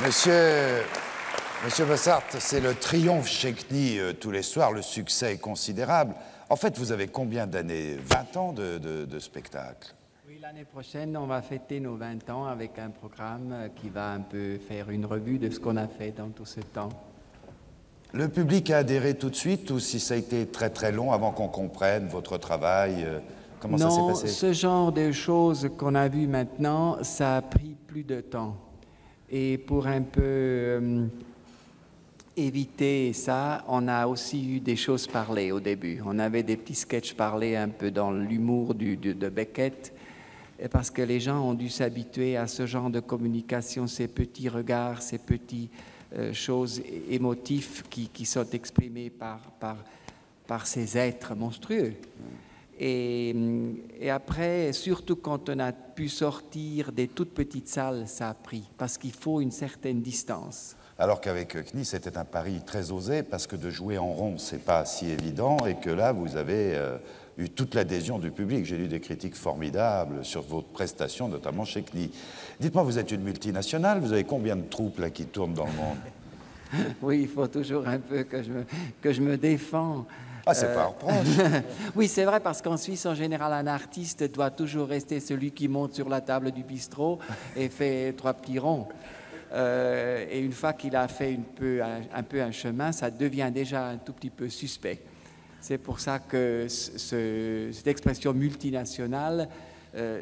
Monsieur Bossart, c'est le triomphe chez CNI tous les soirs, le succès est considérable. En fait, vous avez combien d'années? 20 ans de spectacle? Oui, l'année prochaine, on va fêter nos 20 ans avec un programme qui va un peu faire une revue de ce qu'on a fait dans tout ce temps. Le public a adhéré tout de suite ou si ça a été très très long avant qu'on comprenne votre travail? Comment ça s'est passé? Non, ce genre de choses qu'on a vues maintenant, ça a pris plus de temps. Et pour un peu éviter ça, on a aussi eu des choses parlées au début. On avait des petits sketchs parlés un peu dans l'humour de Beckett, et parce que les gens ont dû s'habituer à ce genre de communication, ces petits regards, ces petites choses émotives qui sont exprimées par ces êtres monstrueux. Et après, surtout quand on a pu sortir des toutes petites salles, ça a pris, parce qu'il faut une certaine distance. Alors qu'avec CNI, c'était un pari très osé, parce que de jouer en rond, c'est pas si évident, et que là, vous avez eu toute l'adhésion du public. J'ai lu des critiques formidables sur votre prestation, notamment chez CNI. Dites-moi, vous êtes une multinationale, vous avez combien de troupes là, qui tournent dans le monde? Oui, il faut toujours un peu que je me défends. Ah, c'est pas un reproche. Oui, c'est vrai, parce qu'en Suisse, en général, un artiste doit toujours rester celui qui monte sur la table du bistrot et fait 3 petits ronds. Et une fois qu'il a fait un peu un chemin, ça devient déjà un tout petit peu suspect. C'est pour ça que cette expression multinationale,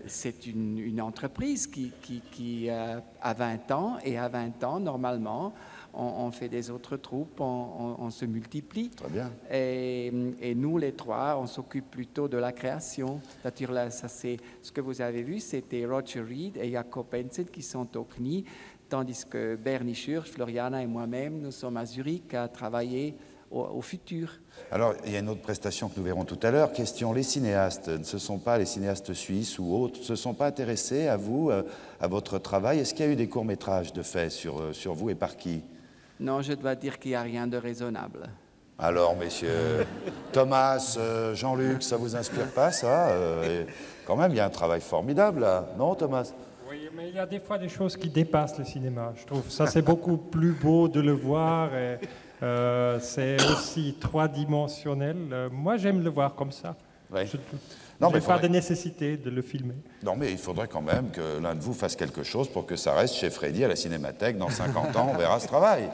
c'est une entreprise qui a 20 ans, et à 20 ans, normalement, on fait des autres troupes, on se multiplie. Très bien. Et nous, les trois, on s'occupe plutôt de la création. Là, ça, c'est ce que vous avez vu, c'était Roger Reed et Jakob Benson qui sont au CNI, tandis que Bernie Schurch, Floriana et moi-même, nous sommes à Zurich à travailler au futur. Alors, il y a une autre prestation que nous verrons tout à l'heure. Question, les cinéastes, ce ne sont pas les cinéastes suisses ou autres, ne se sont pas intéressés à vous, à votre travail? Est-ce qu'il y a eu des courts-métrages de fait sur vous et par qui? Non, je dois dire qu'il n'y a rien de raisonnable. Alors, messieurs, Thomas, Jean-Luc, ça vous inspire pas, ça? Quand même, il y a un travail formidable, là. Non, Thomas? Oui, mais il y a des fois des choses qui dépassent le cinéma. Je trouve ça, c'est beaucoup plus beau de le voir. Et, c'est aussi 3-dimensionnel. Moi, j'aime le voir comme ça. Oui. Je Non, n'ai mais pas de nécessité de le filmer. Non, mais il faudrait quand même que l'un de vous fasse quelque chose pour que ça reste chez Freddy à la Cinémathèque. Dans 50 ans, on verra ce travail.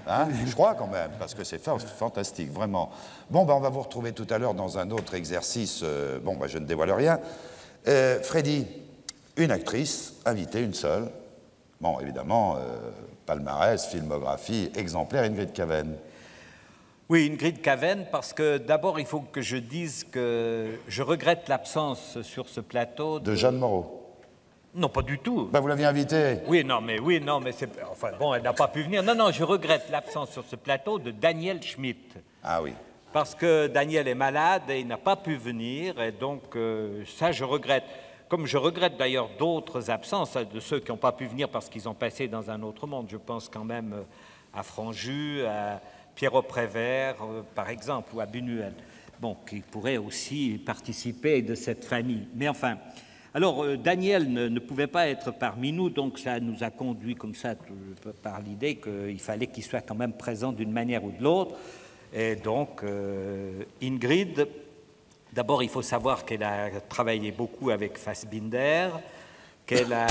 Hein? Je crois quand même, parce que c'est fantastique, vraiment. Bon, on va vous retrouver tout à l'heure dans un autre exercice. Je ne dévoile rien. Freddy, une actrice, invitée, une seule. Bon, évidemment, palmarès, filmographie, exemplaire, Ingrid Caven. Oui, Ingrid Caven, parce que d'abord, il faut que je dise que je regrette l'absence sur ce plateau de Jeanne Moreau. Non, pas du tout. Vous l'aviez invitée. Oui, non, mais c'est... Enfin, bon, elle n'a pas pu venir. Non, je regrette l'absence sur ce plateau de Daniel Schmitt. Ah oui. Parce que Daniel est malade et il n'a pas pu venir, et donc ça, je regrette. Comme je regrette d'ailleurs d'autres absences, de ceux qui n'ont pas pu venir parce qu'ils ont passé dans un autre monde. Je pense quand même à Franju, à Pierrot Prévert, par exemple, ou à Buñuel, bon, qui pourraient aussi participer de cette famille. Mais enfin, alors Daniel ne pouvait pas être parmi nous, donc ça nous a conduit comme ça par l'idée qu'il fallait qu'il soit quand même présent d'une manière ou de l'autre. Et donc, Ingrid, d'abord, il faut savoir qu'elle a travaillé beaucoup avec Fassbinder, qu'elle a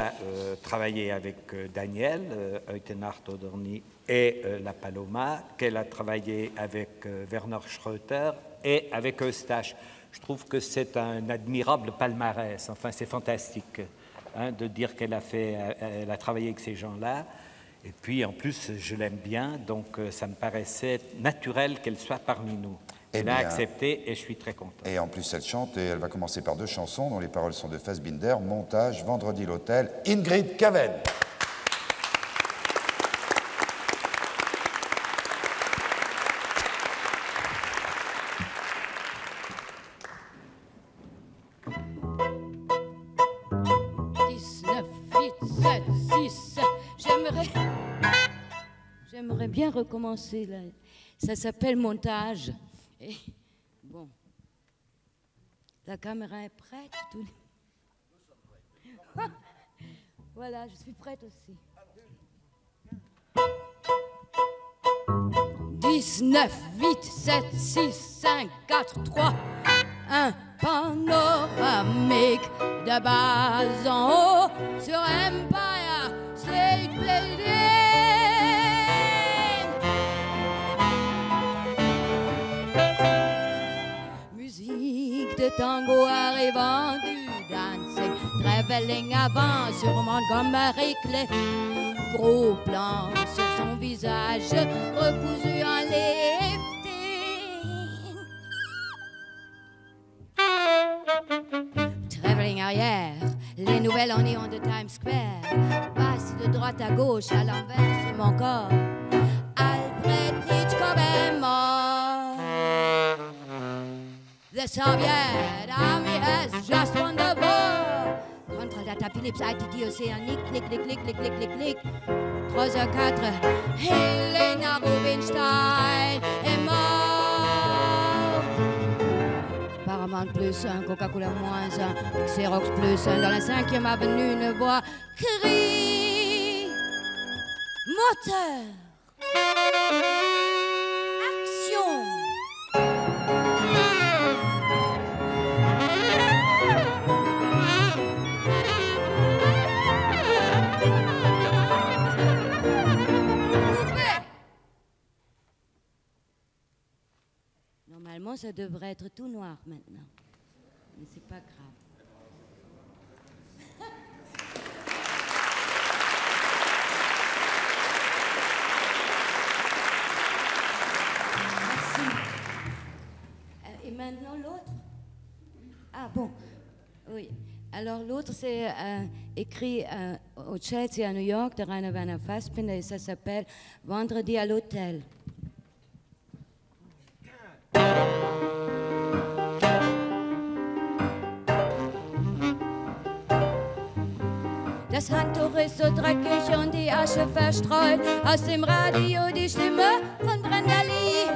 travaillé avec Daniel, Eutenard Odorny et La Paloma, qu'elle a travaillé avec Werner Schröter et avec Eustache. Je trouve que c'est un admirable palmarès. Enfin, c'est fantastique de dire qu'elle a travaillé avec ces gens-là. Et puis, en plus, je l'aime bien, donc ça me paraissait naturel qu'elle soit parmi nous. Elle a accepté et je suis très content. Et en plus, elle chante et elle va commencer par 2 chansons dont les paroles sont de Fassbinder, Montage, Vendredi l'Hôtel, Ingrid Caven. J'aimerais bien recommencer là. Ça s'appelle Montage. Et bon, la caméra est prête. Voilà, je suis prête aussi. 10, 9, 8, 7, 6, 5, 4, 3, 1. Panoramique de bas en haut sur Empire State Building. Musique de tango arrivant du dancing, travelling avant sur Montgomery Cliff. Gros plan sur son visage recousu en lifting. Travelling arrière, les nouvelles en néon de Times Square. Passe de droite à gauche à l'envers sur mon corps. Alfred Hitchcock est mort. The Soviet Army has just won the war. Contre-data Philips, ITT océanique, clic, clic, clic, clic, clic, clic, clic. 3h04, Helena Rubinstein est morte. Paramount plus 1, Coca-Cola moins 1, Xerox plus 1, dans la 5e avenue, une voix crie. Moteur. Action. Normalement, ça devrait être tout noir maintenant. Mais c'est pas grave. Merci. Et maintenant l'autre? Ah bon, oui. Alors l'autre, c'est écrit au Chelsea à New York de Rainer Werner Fassbinder et ça s'appelle Vendredi à l'hôtel. Das Handtuch ist so dreckig und die Asche verstreut. Aus dem Radio die Stimme von Brenda-Lee.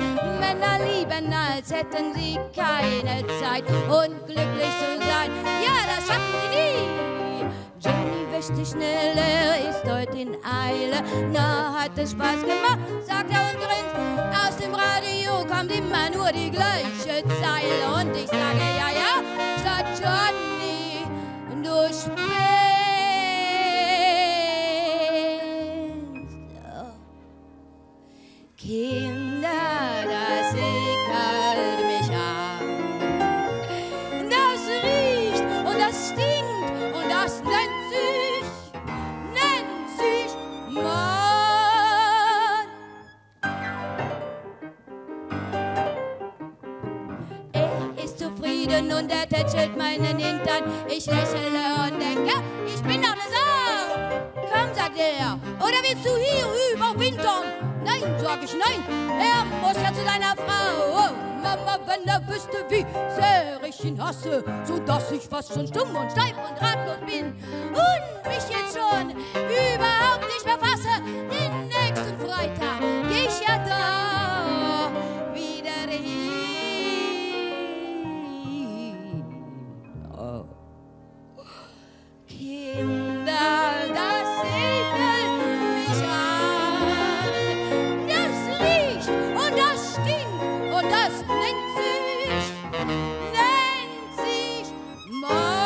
Männer lieben, als hätten sie keine Zeit, unglücklich zu sein. Ja, das schaffen sie nie. Jenny wäscht sich schneller, ist heute in Eile. Na, hat es Spaß gemacht, sagt er und grinst. Aus dem Radio kommt immer nur die gleiche Zeile. Und ich sage, ja, ja, statt Johnny, du spielst. Kinder, das ekelt mich an. Das riecht und das stinkt und das nennt sich Mann. Er ist zufrieden und er tätschelt meinen Hintern. Ich lächle und denke, ich bin doch eine Sau. Komm, sagt er, oder willst du hier überwintern? Nein, sag ich nein, er muss ja zu deiner Frau. Oh, Mama, wenn er wüsste, wie sehr ich ihn hasse, so dass ich fast schon stumm und steif und ratlos bin und mich jetzt schon überhaupt nicht mehr fasse. Den nächsten Freitag geh ich ja da wieder hin. Oh. Kinder, das ekelt mich an. Und das stinkt und das nennt sich Mann.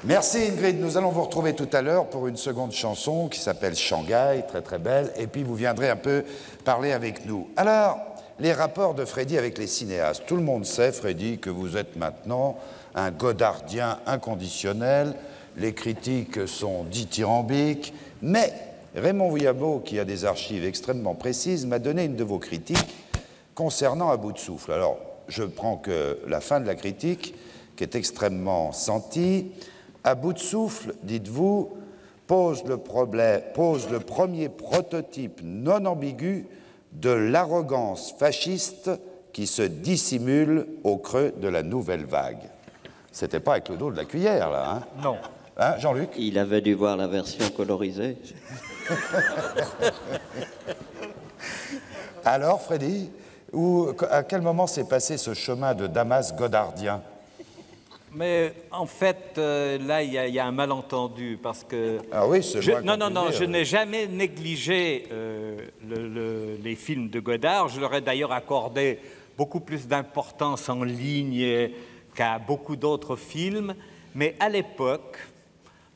Merci Ingrid, nous allons vous retrouver tout à l'heure pour une seconde chanson qui s'appelle Shanghai, très très belle, et puis vous viendrez un peu parler avec nous. Alors, les rapports de Freddy avec les cinéastes. Tout le monde sait, Freddy, que vous êtes maintenant un godardien inconditionnel, les critiques sont dithyrambiques, mais Raymond Vouillabot, qui a des archives extrêmement précises, m'a donné une de vos critiques concernant À bout de souffle. Alors, je prends que la fin de la critique, qui est extrêmement sentie. À bout de souffle, dites-vous, pose le premier prototype non ambigu de l'arrogance fasciste qui se dissimule au creux de la nouvelle vague. C'était pas avec le dos de la cuillère, là, hein? Non. Hein, Jean-Luc? Il avait dû voir la version colorisée. Alors, Freddy, à quel moment s'est passé ce chemin de Damas godardien? Mais en fait, là, il y a un malentendu parce que... Ah oui, c'est vrai. Non, je n'ai jamais négligé les films de Godard. Je leur ai d'ailleurs accordé beaucoup plus d'importance en ligne qu'à beaucoup d'autres films. Mais à l'époque,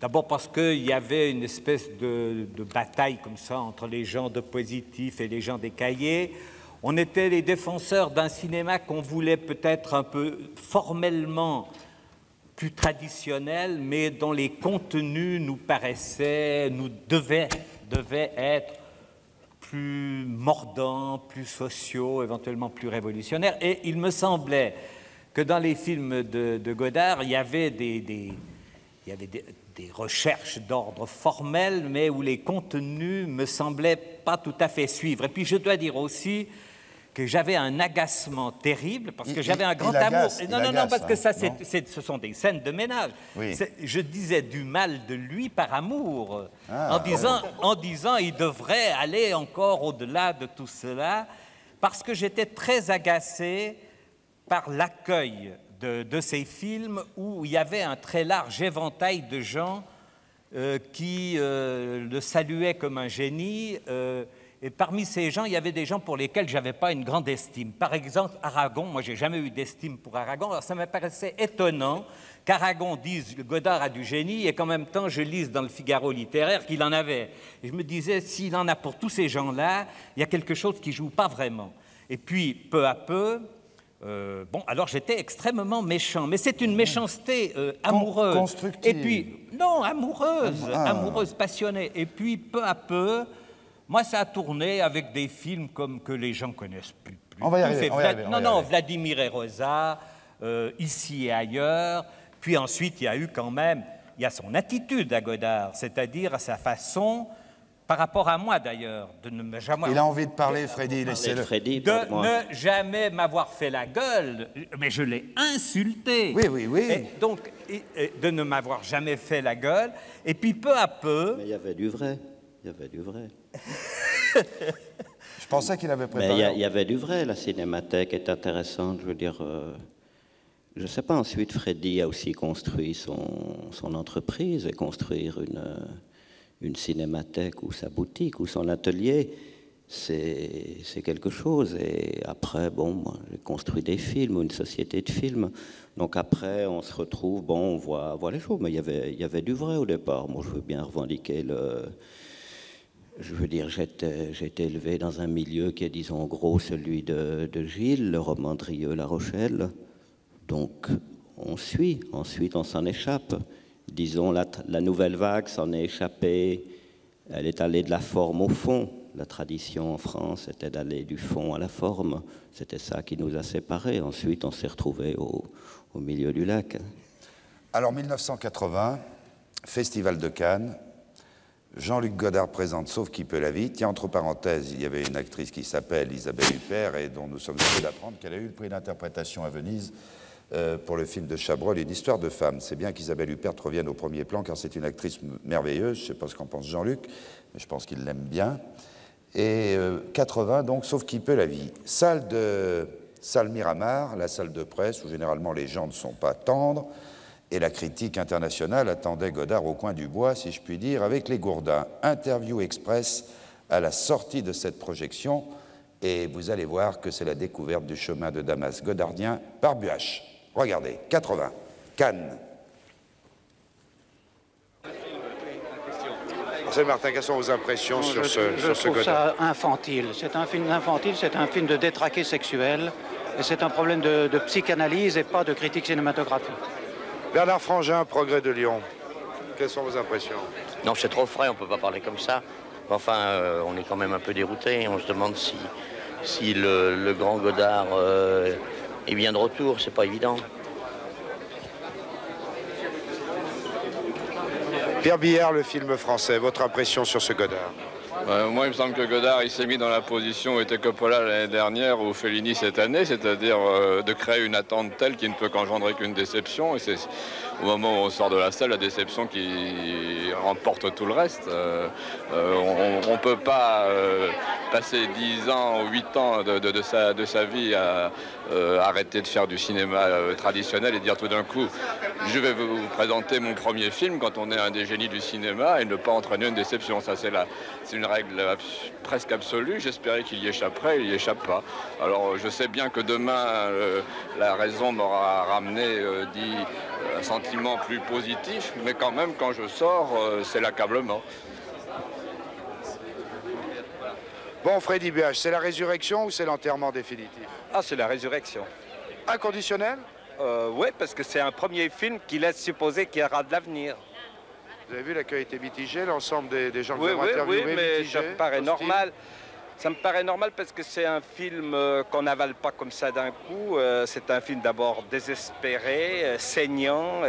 d'abord parce qu'il y avait une espèce de bataille comme ça entre les gens de Positif et les gens des Cahiers. On était les défenseurs d'un cinéma qu'on voulait peut-être un peu formellement plus traditionnel, mais dont les contenus nous paraissaient, devaient être plus mordants, plus sociaux, éventuellement plus révolutionnaires. Et il me semblait que dans les films de Godard, il y avait des recherches d'ordre formel, mais où les contenus me semblaient pas tout à fait suivre. Et puis je dois dire aussi que j'avais un agacement terrible, parce que j'avais un grand amour. Non, parce que ça, ce sont des scènes de ménage. Oui. Je disais du mal de lui par amour, en disant il devrait aller encore au-delà de tout cela, parce que j'étais très agacé par l'accueil de ces films où il y avait un très large éventail de gens qui le saluaient comme un génie. Et parmi ces gens, il y avait des gens pour lesquels je n'avais pas une grande estime. Par exemple, Aragon, moi, je n'ai jamais eu d'estime pour Aragon. Alors, ça me paraissait étonnant qu'Aragon dise que Godard a du génie et qu'en même temps, je lise dans le Figaro littéraire qu'il en avait. Et je me disais, s'il en a pour tous ces gens-là, il y a quelque chose qui ne joue pas vraiment. Et puis, peu à peu, alors j'étais extrêmement méchant. Mais c'est une méchanceté amoureuse. Constructive. Et puis, non, amoureuse, passionnée. Et puis, peu à peu... Moi, ça a tourné avec des films comme que les gens connaissent plus. On va y arriver. Vladimir et Rosa, Ici et ailleurs. Puis ensuite, il y a eu quand même, il y a son attitude à Godard, c'est-à-dire à sa façon, par rapport à moi d'ailleurs, de ne me jamais... Il a envie de parler, Freddy, laissez-le. De ne jamais m'avoir fait la gueule, mais je l'ai insulté. Oui. Et donc, de ne m'avoir jamais fait la gueule, et puis peu à peu... Mais il y avait du vrai. Je pensais qu'il avait préparé. Mais il y avait du vrai. La cinémathèque est intéressante. Je veux dire, je ne sais pas. Ensuite, Freddy a aussi construit son entreprise et construire une cinémathèque ou sa boutique ou son atelier, c'est quelque chose. Et après, moi, j'ai construit des films ou une société de films. Donc après, on se retrouve, on voit les choses. Mais il y avait du vrai au départ. Moi, je veux bien revendiquer Je veux dire, j'ai été élevé dans un milieu qui est, disons, en gros, celui de Gilles, le roman de Rieux-La Rochelle. Donc, on suit. Ensuite, on s'en échappe. Disons, la nouvelle vague s'en est échappée. Elle est allée de la forme au fond. La tradition en France était d'aller du fond à la forme. C'était ça qui nous a séparés. Ensuite, on s'est retrouvés au milieu du lac. Alors, 1980, Festival de Cannes. Jean-Luc Godard présente Sauf qui peut la vie. Tiens, entre parenthèses, il y avait une actrice qui s'appelle Isabelle Huppert et dont nous sommes heureux d'apprendre qu'elle a eu le prix d'interprétation à Venise pour le film de Chabrol, Une histoire de femme. C'est bien qu'Isabelle Huppert revienne au premier plan car c'est une actrice merveilleuse. Je ne sais pas ce qu'en pense Jean-Luc, mais je pense qu'il l'aime bien. Et 80, donc, Sauf qui peut la vie. Salle Miramar, la salle de presse où généralement les gens ne sont pas tendres. Et la critique internationale attendait Godard au coin du bois, si je puis dire, avec les gourdins. Interview express à la sortie de cette projection. Et vous allez voir que c'est la découverte du chemin de Damas godardien par Buach. Regardez, 80, Cannes. Marcel Martin, quelles sont vos impressions sur ce Godard? Je trouve ça infantile. C'est un film infantile, c'est un film de détraqué sexuel. Et c'est un problème de psychanalyse et pas de critique cinématographique. Bernard Frangin, Progrès de Lyon. Quelles sont vos impressions? Non, c'est trop frais, on ne peut pas parler comme ça. Enfin, on est quand même un peu dérouté. On se demande si le grand Godard est bien de retour. C'est pas évident. Pierre Billard, le film français. Votre impression sur ce Godard? Moi, il me semble que Godard il s'est mis dans la position où était Coppola l'année dernière ou Fellini cette année, c'est-à-dire de créer une attente telle qui ne peut qu'engendrer qu'une déception. Et c'est au moment où on sort de la salle, la déception qui remporte tout le reste. On ne peut pas passer 10 ans ou 8 ans de sa vie à arrêter de faire du cinéma traditionnel et dire tout d'un coup, je vais vous présenter mon premier film quand on est un des génies du cinéma et ne pas entraîner une déception. Ça, c'est une règle presque absolue. J'espérais qu'il y échapperait, il n'y échappe pas. Alors je sais bien que demain, la raison m'aura ramené un sentiment plus positif, mais quand même, quand je sors, c'est l'accablement. Bon, Freddy Buach, c'est la résurrection ou c'est l'enterrement définitif? Ah, c'est la résurrection. Inconditionnel? Oui, parce que c'est un premier film qui laisse supposer qu'il y aura de l'avenir. Vous avez vu, l'accueil était mitigé, l'ensemble des gens que Oui, vous avez interviewés, oui, mais mitigé, ça me paraît hostile. normal. Ça me paraît normal parce que c'est un film qu'on n'avale pas comme ça d'un coup. C'est un film d'abord désespéré, saignant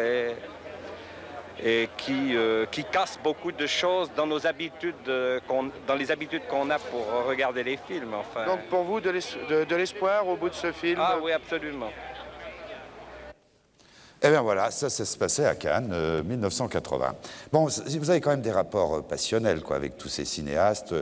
et qui casse beaucoup de choses dans nos habitudes, dans les habitudes qu'on a pour regarder les films. Enfin. Donc pour vous, de l'espoir au bout de ce film? Ah oui, absolument. Eh bien voilà, ça se passait à Cannes, 1980. Bon, vous avez quand même des rapports passionnels quoi, avec tous ces cinéastes.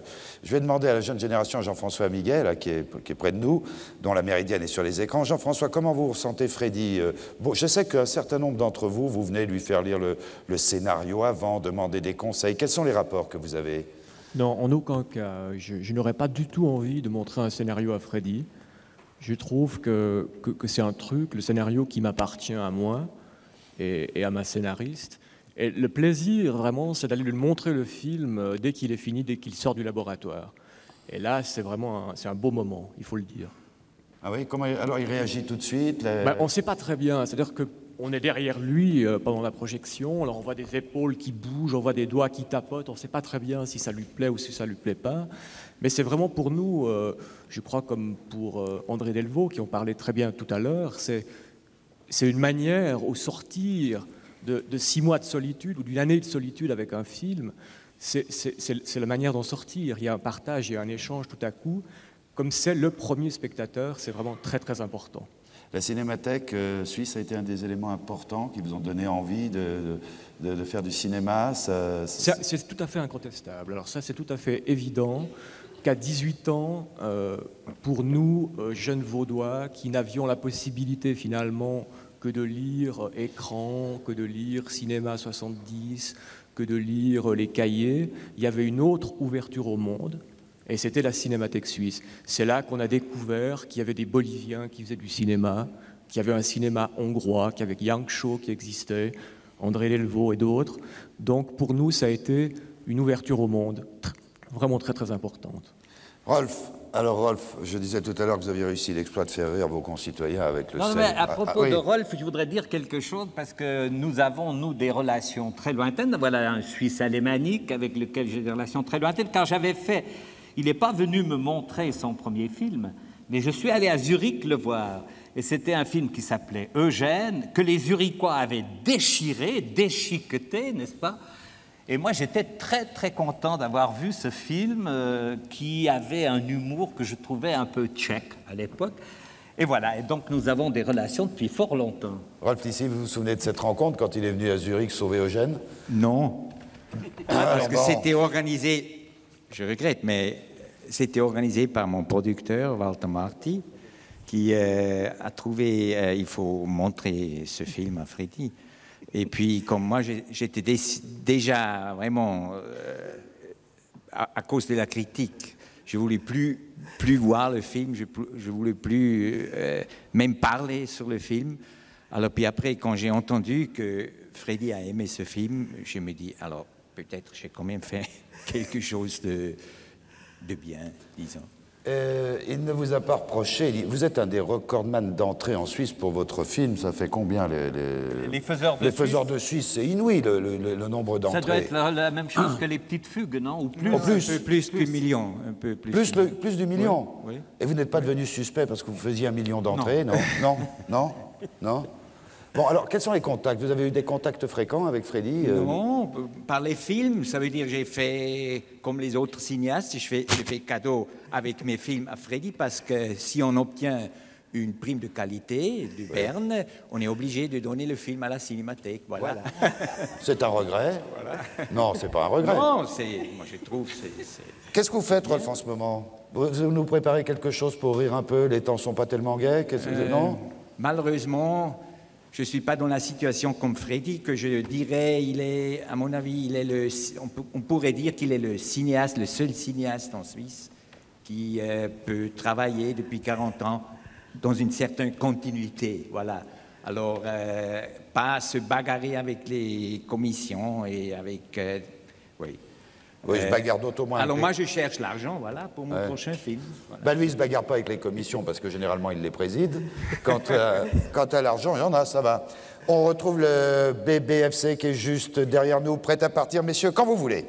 Je vais demander à la jeune génération, Jean-François Miguel, là, qui est près de nous, dont la Méridienne est sur les écrans. Jean-François, comment vous ressentez Freddy? Bon, je sais qu'un certain nombre d'entre vous, vous venez lui faire lire le scénario avant, demander des conseils. Quels sont les rapports que vous avez? Non, en aucun cas. Je n'aurais pas du tout envie de montrer un scénario à Freddy. Je trouve que c'est un truc, le scénario qui m'appartient à moi et à ma scénariste. Et le plaisir, vraiment, c'est d'aller lui montrer le film dès qu'il est fini, dès qu'il sort du laboratoire. Et là, c'est vraiment un beau moment, il faut le dire. Ah oui, alors il réagit tout de suite On ne sait pas très bien, c'est-à-dire qu'on est derrière lui pendant la projection, alors on voit des épaules qui bougent, on voit des doigts qui tapotent, on ne sait pas très bien si ça lui plaît ou si ça ne lui plaît pas. Mais c'est vraiment pour nous, je crois comme pour André Delvaux, qui en parlait très bien tout à l'heure, c'est une manière, au sortir de 6 mois de solitude ou d'une année de solitude avec un film, c'est la manière d'en sortir. Il y a un partage, il y a un échange tout à coup. Comme c'est le premier spectateur, c'est vraiment très très important. La Cinémathèque suisse a été un des éléments importants qui vous ont donné envie de faire du cinéma. C'est tout à fait incontestable. Alors ça, c'est tout à fait évident qu'à 18 ans, pour nous, jeunes Vaudois, qui n'avions la possibilité finalement que de lire Écran, que de lire Cinéma 70, que de lire les cahiers, il y avait une autre ouverture au monde. Et c'était la Cinémathèque suisse. C'est là qu'on a découvert qu'il y avait des Boliviens qui faisaient du cinéma, qu'il y avait un cinéma hongrois, qu'il y avait Yang Cho qui existait, André Delvaux et d'autres. Donc pour nous, ça a été une ouverture au monde, vraiment très très importante. Rolf, je disais tout à l'heure que vous aviez réussi l'exploit de faire rire vos concitoyens avec le Non, sel. mais à propos oui. de Rolf, je voudrais dire quelque chose parce que nous avons, nous, des relations très lointaines. Voilà un Suisse alémanique avec lequel j'ai des relations très lointaines. Quand j'avais fait... Il n'est pas venu me montrer son premier film, mais je suis allé à Zurich le voir. Et c'était un film qui s'appelait Eugène, que les Zurichois avaient déchiré, déchiqueté, n'est-ce pas? Et moi, j'étais très, très content d'avoir vu ce film qui avait un humour que je trouvais un peu tchèque à l'époque. Et voilà, et donc nous avons des relations depuis fort longtemps. Rolf Lissi, vous vous souvenez de cette rencontre quand il est venu à Zurich sauver Eugène? Non, parce que c'était organisé, je regrette, mais c'était organisé par mon producteur, Walter Marti, qui a trouvé il faut montrer ce film à Freddy. Et puis, comme moi, j'étais déjà vraiment, à cause de la critique, je ne voulais plus voir le film, je ne voulais plus même parler sur le film. Alors, puis après, quand j'ai entendu que Freddy a aimé ce film, je me dis, alors, peut-être j'ai quand même fait quelque chose de bien, disons. Il ne vous a pas reproché, vous êtes un des recordman d'entrée en Suisse pour votre film, ça fait combien les faiseurs de Suisse? Les faiseurs de Suisse, c'est inouï le nombre d'entrées. Ça doit être la même chose que les petites fugues, non? Ou plus, un peu plus du million. Un peu plus du million? Oui. Et vous n'êtes pas devenu suspect parce que vous faisiez 1 million d'entrées, non? Non? Bon, alors, quels sont les contacts? Vous avez eu des contacts fréquents avec Freddy? Non, par les films, ça veut dire que j'ai fait, comme les autres cinéastes, j'ai fait cadeau avec mes films à Freddy, parce que si on obtient une prime de qualité du Berne, on est obligé de donner le film à la Cinémathèque. Voilà. C'est un regret? Voilà. Non, c'est pas un regret. Non, moi je trouve Qu'est-ce que vous faites, Rolf, en ce moment? Vous nous préparez quelque chose pour rire un peu? Les temps sont pas tellement gais? Non? Malheureusement, je ne suis pas dans la situation comme Freddy, que je dirais, à mon avis, on pourrait dire qu'il est le seul cinéaste en Suisse qui peut travailler depuis 40 ans dans une certaine continuité, voilà. Alors, pas se bagarrer avec les commissions et avec... oui. Oui, je bagarre d'autant moins. Alors moi, je cherche l'argent, voilà, pour mon prochain film. Voilà. Ben lui, il ne se bagarre pas avec les commissions, parce que généralement, il les préside. Quant à l'argent, il y en a, ça va. On retrouve le BBFC qui est juste derrière nous, prêt à partir. Messieurs, quand vous voulez.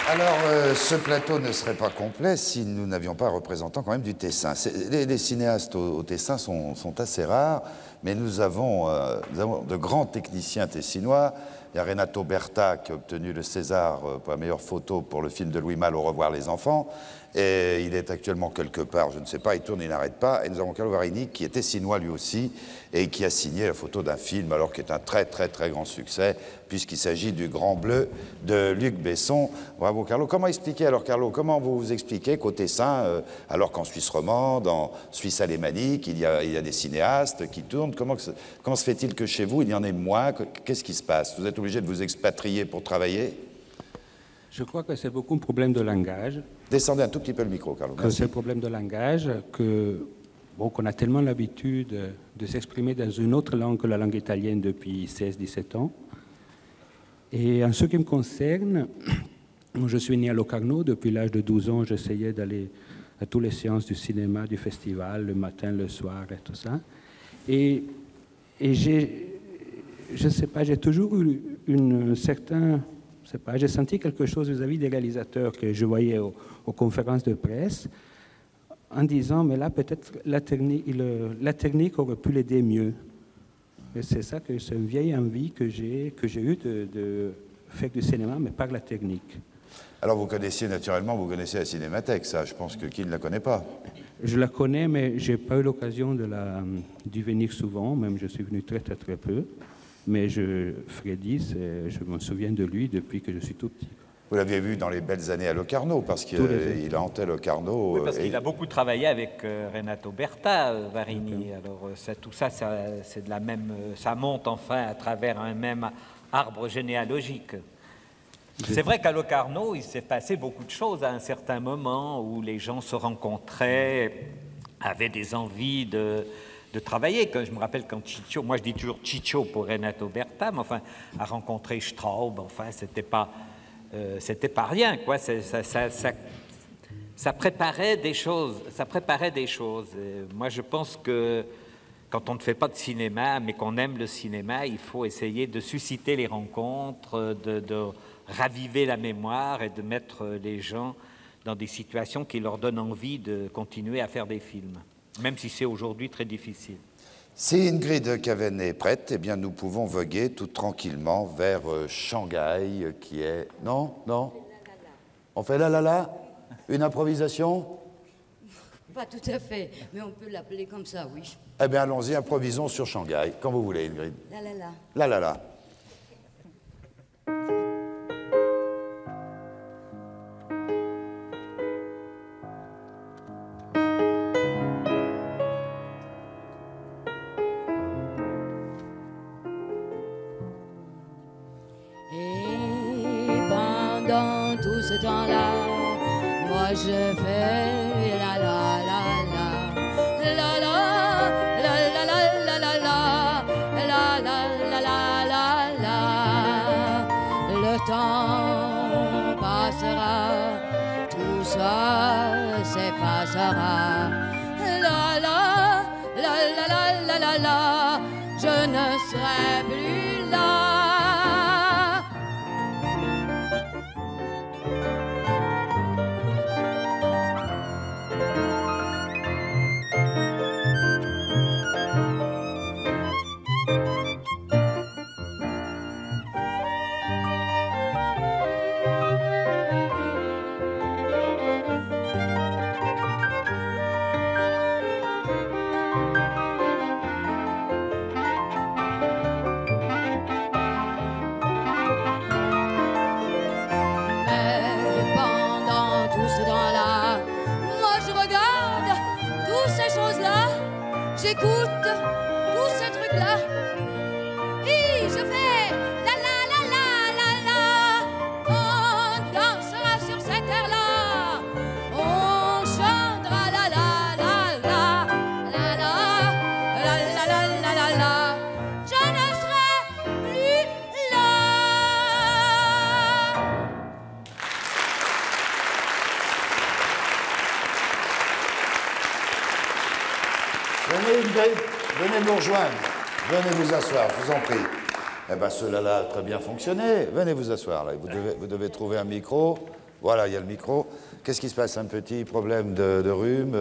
Alors, ce plateau ne serait pas complet si nous n'avions pas un représentant quand même du Tessin. Les cinéastes au Tessin sont assez rares, mais nous avons de grands techniciens tessinois. Il y a Renato Berta qui a obtenu le César pour la meilleure photo pour le film de Louis Malle, Au revoir les enfants. Et il est actuellement quelque part, je ne sais pas, il tourne, il n'arrête pas. Et nous avons Carlo Varini qui était Sinois lui aussi et qui a signé la photo d'un film, alors qui est un très très très grand succès, puisqu'il s'agit du Grand Bleu de Luc Besson. Bravo Carlo. Comment expliquer alors, Carlo, comment vous expliquez qu'au Tessin, alors qu'en Suisse romande, en Suisse alémanique, il y a des cinéastes qui tournent, comment se fait-il que chez vous il y en ait moins? Qu'est-ce qui se passe? Vous êtes obligé de vous expatrier pour travailler? Je crois que c'est beaucoup un problème de langage. Descendez un tout petit peu le micro, Carlo. C'est un problème de langage qu'on a tellement l'habitude de s'exprimer dans une autre langue que la langue italienne depuis 16-17 ans. Et en ce qui me concerne, je suis né à Locarno. Depuis l'âge de 12 ans, j'essayais d'aller à toutes les séances du cinéma, du festival, le matin, le soir et tout ça. Et je ne sais pas, j'ai toujours eu une certaine... J'ai senti quelque chose vis-à-vis des réalisateurs que je voyais aux conférences de presse en disant, mais là, peut-être la technique aurait pu l'aider mieux. Et c'est ça, c'est une vieille envie que j'ai eue de faire du cinéma, mais par la technique. Alors, vous connaissez la Cinémathèque, ça, je pense que qui ne la connaît pas? Je la connais, mais je n'ai pas eu l'occasion d'y venir souvent, même je suis venu très, très, très peu. Mais Freddy, je me souviens de lui depuis que je suis tout petit. Vous l'aviez vu dans les belles années à Locarno, parce qu'il hantait Locarno. Oui, parce qu'il a beaucoup travaillé avec Renato Berta, Varini. Alors tout ça, c'est de la même... ça monte enfin à travers un même arbre généalogique. C'est vrai qu'à Locarno, il s'est passé beaucoup de choses à un certain moment où les gens se rencontraient, avaient des envies de travailler. Je me rappelle quand Ciccio, moi je dis toujours Ciccio pour Renato Berta, mais enfin, à rencontrer Straub, enfin, c'était pas rien, quoi. Ça préparait des choses. Moi, je pense que quand on ne fait pas de cinéma, mais qu'on aime le cinéma, il faut essayer de susciter les rencontres, de raviver la mémoire et de mettre les gens dans des situations qui leur donnent envie de continuer à faire des films. Même si c'est aujourd'hui très difficile. Si Ingrid Caven est prête, eh bien nous pouvons voguer tout tranquillement vers Shanghai, qui est... Non? On fait la? Une improvisation? Pas tout à fait, mais on peut l'appeler comme ça, oui. Eh bien allons-y, improvisons sur Shanghai, quand vous voulez, Ingrid. La. Ce temps-là, moi je fais la la la la la la la la la la la la la la la la. Le temps passera, tout ça s'effacera. La la la la la la la la, je ne serai plus là. J'écoute tous ces trucs-là et je fais la la la la la la. On dansera sur cette terre-là, on chantera la la la la la la la la la la la la. Je ne serai plus là. Venez nous rejoindre, venez vous asseoir, je vous en prie. Eh bien, cela a très bien fonctionné. Venez vous asseoir, là. Vous devez trouver un micro. Voilà, il y a le micro. Qu'est-ce qui se passe? Un petit problème de rhume?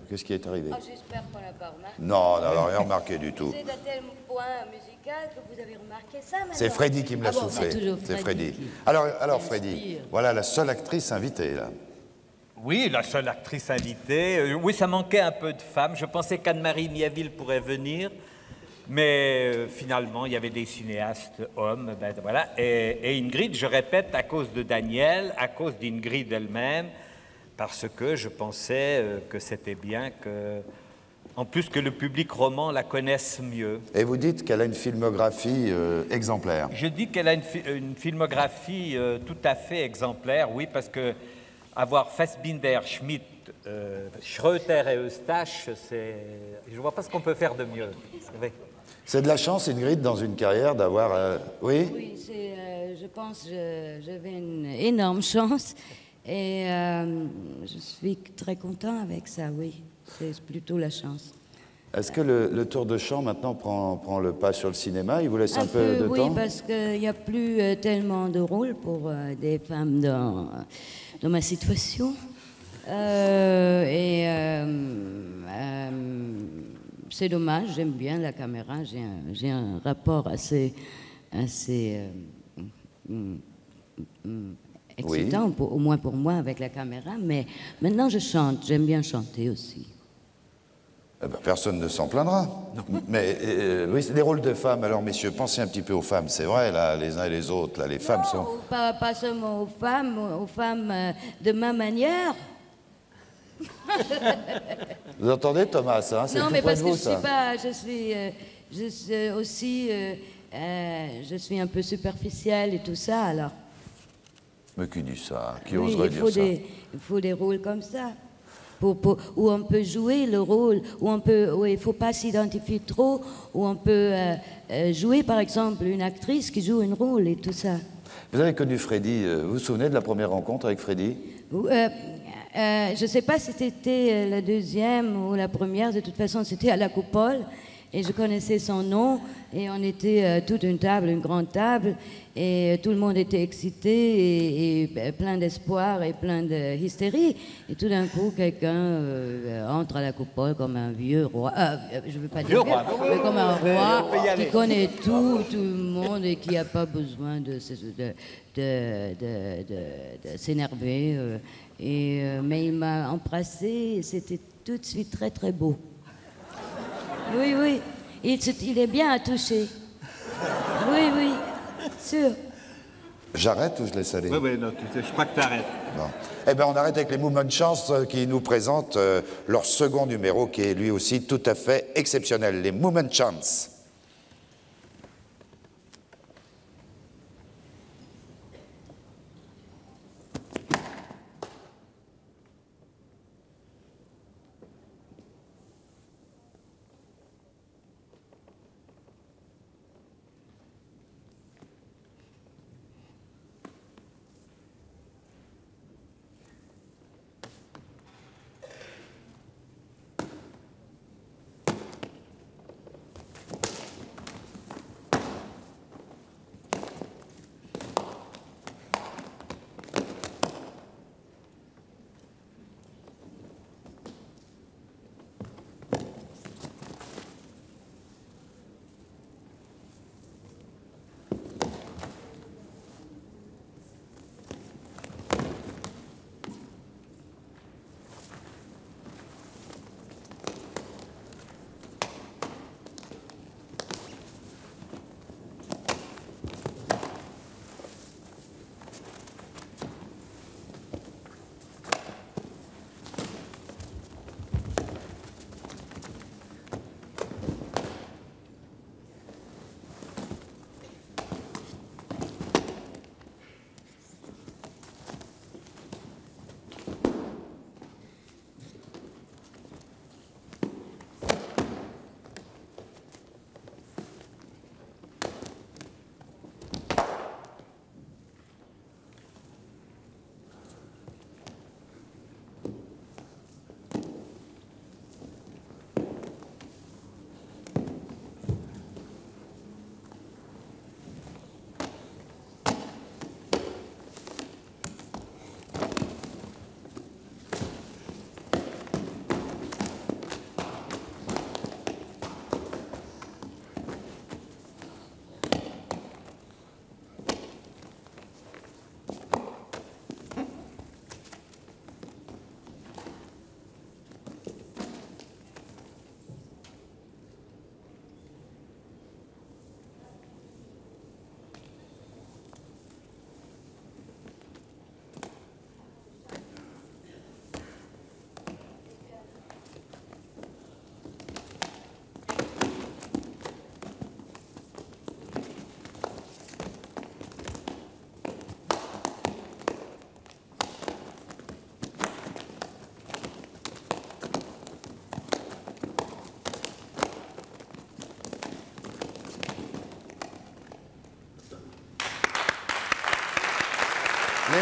Qu'est-ce qui est arrivé? Ah, j'espère qu'on l'a pas remarqué. Non, on n'a rien remarqué du tout. C'est à tel point musical que vous avez remarqué ça maintenant. C'est Freddy qui me l'a bon, soufflé. c'est toujours C'est Freddy. qui Alors Freddy, inspire. voilà la seule actrice invitée, là. Oui, la seule actrice invitée. Oui, ça manquait un peu de femmes. Je pensais qu'Anne-Marie Miaville pourrait venir, mais finalement, il y avait des cinéastes hommes. Ben, voilà. Et Ingrid, je répète, à cause de Daniel, à cause d'Ingrid elle-même, parce que je pensais que c'était bien que, en plus que le public roman la connaisse mieux. Et vous dites qu'elle a une filmographie exemplaire. Je dis qu'elle a une filmographie tout à fait exemplaire, oui, parce que avoir Fassbinder, Schmidt, Schröter et Eustache, je ne vois pas ce qu'on peut faire de mieux. C'est de la chance, Ingrid, dans une carrière, d'avoir... Oui. Oui, je pense que j'avais une énorme chance et je suis très content avec ça, oui. C'est plutôt la chance. Est-ce que le tour de chant, maintenant, prend le pas sur le cinéma? Il vous laisse un peu de oui, temps? Oui, parce qu'il n'y a plus tellement de rôles pour des femmes dans ma situation. C'est dommage, j'aime bien la caméra, j'ai un rapport assez excitant, oui. Au moins pour moi, avec la caméra, mais maintenant je chante, j'aime bien chanter aussi. Eh ben, personne ne s'en plaindra. Mais oui, c'est des rôles de femmes. Alors, messieurs, pensez un petit peu aux femmes. C'est vrai, là, les uns et les autres, là, les femmes sont... Pas seulement aux femmes de ma manière. Vous entendez, Thomas, ça? C'est non, tout mais près parce de vous, que ça. je suis aussi, je suis un peu superficielle et tout ça, alors. Mais qui dit ça? Qui Oui, oserait dire ça? Il faut des rôles comme ça. Où on peut jouer le rôle, où il ne faut pas s'identifier trop, où on peut jouer, par exemple, une actrice qui joue un rôle et tout ça. Vous avez connu Freddy. Vous vous souvenez de la première rencontre avec Freddy? Je ne sais pas si c'était la deuxième ou la première. De toute façon, c'était à la Coupole. Et je connaissais son nom. Et on était toute une table, une grande table. Et tout le monde était excité et plein d'espoir et plein de hystérie. Et tout d'un coup, quelqu'un entre à la Coupole comme un vieux roi. Je ne veux pas dire vieux, mais comme un roi qui connaît tout le monde et qui n'a pas besoin de s'énerver. Mais il m'a embrassée et c'était tout de suite très très beau. Oui, oui. Il est bien à toucher. Oui, oui. Sûr. J'arrête ou je laisse aller? Oui, non, je crois que tu arrêtes. Bon. Eh bien, on arrête avec les Mouvement Chance qui nous présentent leur second numéro qui est lui aussi tout à fait exceptionnel. Les Mouvement Chance.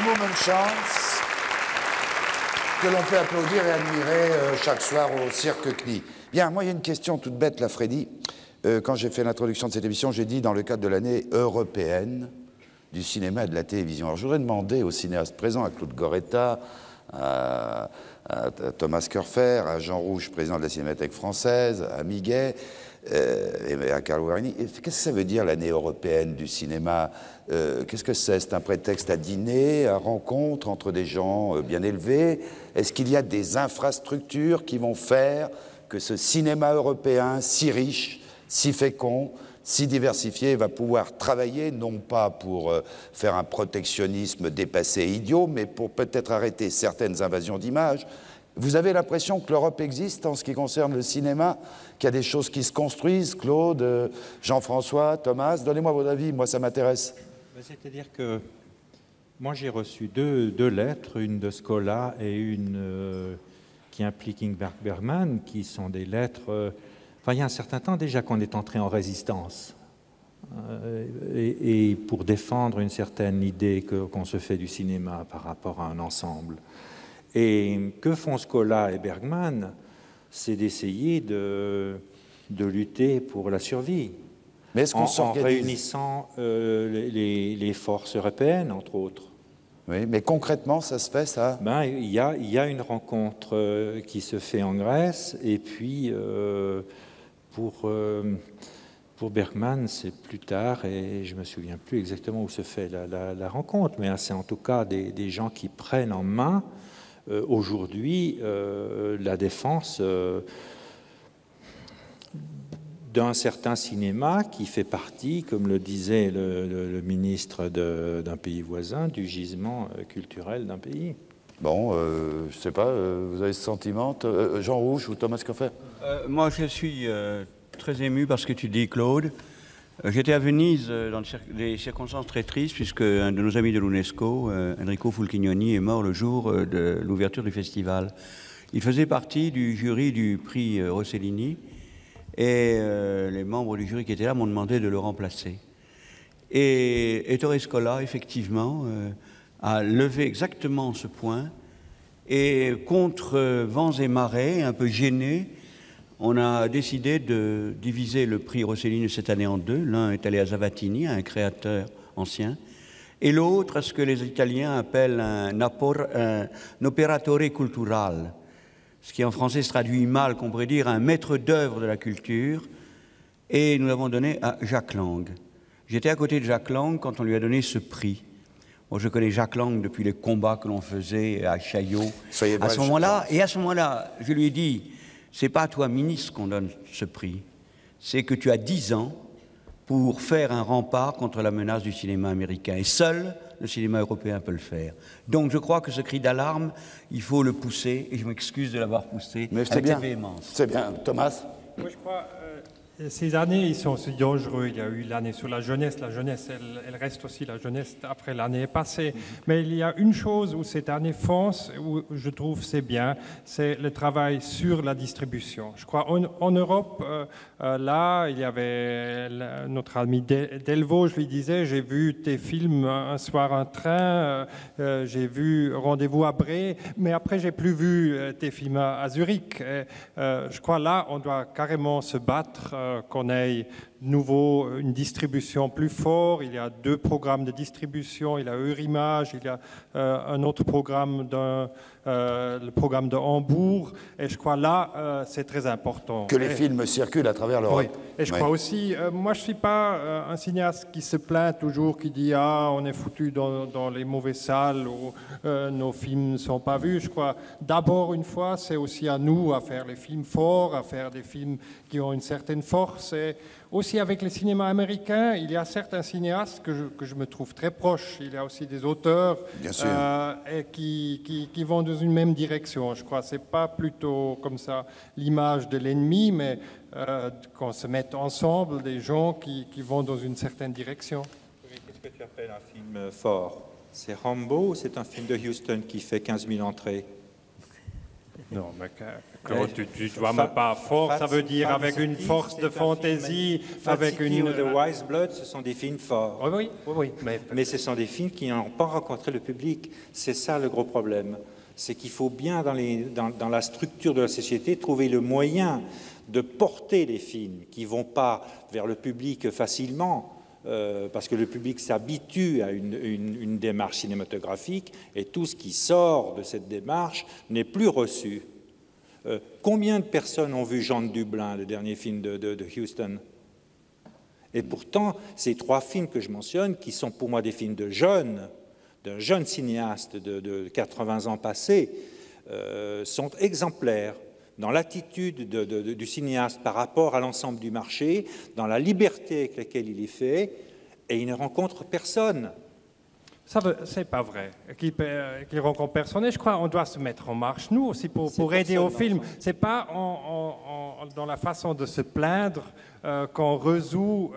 Moment Chance, que l'on peut applaudir et admirer chaque soir au Cirque Knie. Bien, moi, il y a une question toute bête, là, Freddy. Quand j'ai fait l'introduction de cette émission, j'ai dit dans le cadre de l'année européenne du cinéma et de la télévision. Alors, je voudrais demander aux cinéastes présents, à Claude Goretta, à Thomas Kerfer, à Jean Rouge, président de la Cinémathèque française, à Miguet, et à Carlo Guarini. Qu'est-ce que ça veut dire l'année européenne du cinéma? Qu'est-ce que c'est? C'est un prétexte à dîner, à rencontre entre des gens bien élevés? Est-ce qu'il y a des infrastructures qui vont faire que ce cinéma européen si riche, si fécond, si diversifié va pouvoir travailler, non pas pour faire un protectionnisme dépassé et idiot, mais pour peut-être arrêter certaines invasions d'images? Vous avez l'impression que l'Europe existe en ce qui concerne le cinéma, qu'il y a des choses qui se construisent? Claude, Jean-François, Thomas, donnez-moi votre avis, moi ça m'intéresse. C'est-à-dire que moi j'ai reçu deux lettres, une de Scola et une qui implique Ingmar Bergman, qui sont des lettres... Enfin, il y a un certain temps déjà qu'on est entré en résistance et pour défendre une certaine idée qu'on se fait du cinéma par rapport à un ensemble. Et que font Scola et Bergman? C'est d'essayer de lutter pour la survie. Mais est-ce qu'on en réunissant les forces européennes, entre autres. Oui, mais concrètement, ça se fait, ça? Il y a une rencontre qui se fait en Grèce, et puis pour Bergman, c'est plus tard, et je ne me souviens plus exactement où se fait la rencontre, mais c'est en tout cas des gens qui prennent en main aujourd'hui la défense d'un certain cinéma qui fait partie, comme le disait le ministre d'un pays voisin, du gisement culturel d'un pays. Bon, je ne sais pas, vous avez ce sentiment, Jean Rouge ou Thomas Kerfer? Moi, je suis très ému par ce que tu dis, Claude. J'étais à Venise dans des circonstances très tristes, puisque un de nos amis de l'UNESCO, Enrico Fulchignoni, est mort le jour de l'ouverture du festival. Il faisait partie du jury du prix Rossellini, et les membres du jury qui étaient là m'ont demandé de le remplacer. Et Ettore Scola, effectivement, a levé exactement ce point, et contre vents et marées, un peu gêné, on a décidé de diviser le prix Rossellini cette année en deux. L'un est allé à Zavattini, un créateur ancien, et l'autre à ce que les Italiens appellent un operatore cultural, ce qui en français se traduit mal, qu'on pourrait dire un maître d'œuvre de la culture, et nous l'avons donné à Jacques Lang. J'étais à côté de Jacques Lang quand on lui a donné ce prix. Moi, je connais Jacques Lang depuis les combats que l'on faisait à Chaillot. À ce moment-là, je lui ai dit, c'est pas à toi, ministre, qu'on donne ce prix, c'est que tu as 10 ans pour faire un rempart contre la menace du cinéma américain. Et seul le cinéma européen peut le faire. Donc je crois que ce cri d'alarme, il faut le pousser, et je m'excuse de l'avoir poussé avec cette véhémence. C'est bien. Thomas? Moi, je crois ces années, ils sont aussi dangereux. Il y a eu l'année sur la jeunesse. La jeunesse, elle reste aussi la jeunesse après l'année passée. Mais il y a une chose où cette année fonce, où je trouve c'est bien, c'est le travail sur la distribution. Je crois en Europe, là, il y avait notre ami Delvaux, je lui disais, j'ai vu tes films Un soir un train, j'ai vu Rendez-vous à Bré, mais après j'ai plus vu tes films à Zurich. Et, je crois là, on doit carrément se battre qu'on ait nouveau une distribution plus forte. Il y a 2 programmes de distribution, il y a Eurimage, il y a un autre programme, le programme de Hambourg, et je crois là, c'est très important. Que les films circulent à travers l'Europe. Oui. Et je crois aussi, moi je ne suis pas un cinéaste qui se plaint toujours, qui dit « Ah, on est foutu dans les mauvaises salles où nos films ne sont pas vus ». Je crois d'abord, une fois, c'est aussi à nous à faire les films forts, à faire des films qui ont une certaine force. Et aussi avec les cinémas américains, il y a certains cinéastes que je me trouve très proches. Il y a aussi des auteurs et qui vont dans une même direction. Je crois que ce n'est pas plutôt comme ça l'image de l'ennemi, mais qu'on se mette ensemble des gens qui vont dans une certaine direction. Qu'est-ce que tu appelles un film fort? C'est Rambo ou c'est un film de Houston qui fait 15 000 entrées? Non, mais Tu ne vois même pas fort, ça veut dire avec une force de fantaisie, avec une... ou The Wise Blood, ce sont des films forts. Oui. Mais ce sont des films qui n'ont pas rencontré le public. C'est ça le gros problème. C'est qu'il faut bien, dans la structure de la société, trouver le moyen de porter les films qui ne vont pas vers le public facilement, parce que le public s'habitue à une démarche cinématographique, et tout ce qui sort de cette démarche n'est plus reçu. Combien de personnes ont vu Jean de Dublin, le dernier film de Huston? Et pourtant, ces 3 films que je mentionne, qui sont pour moi des films d'un jeune cinéaste de 80 ans passés, sont exemplaires dans l'attitude du cinéaste par rapport à l'ensemble du marché, dans la liberté avec laquelle il est fait, et il ne rencontre personne. C'est pas vrai qu'il rencontre personne. Et je crois qu'on doit se mettre en marche, nous aussi, pour aider au film. C'est pas dans la façon de se plaindre qu'on résout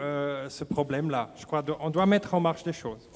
ce problème-là. Je crois qu'on doit mettre en marche des choses.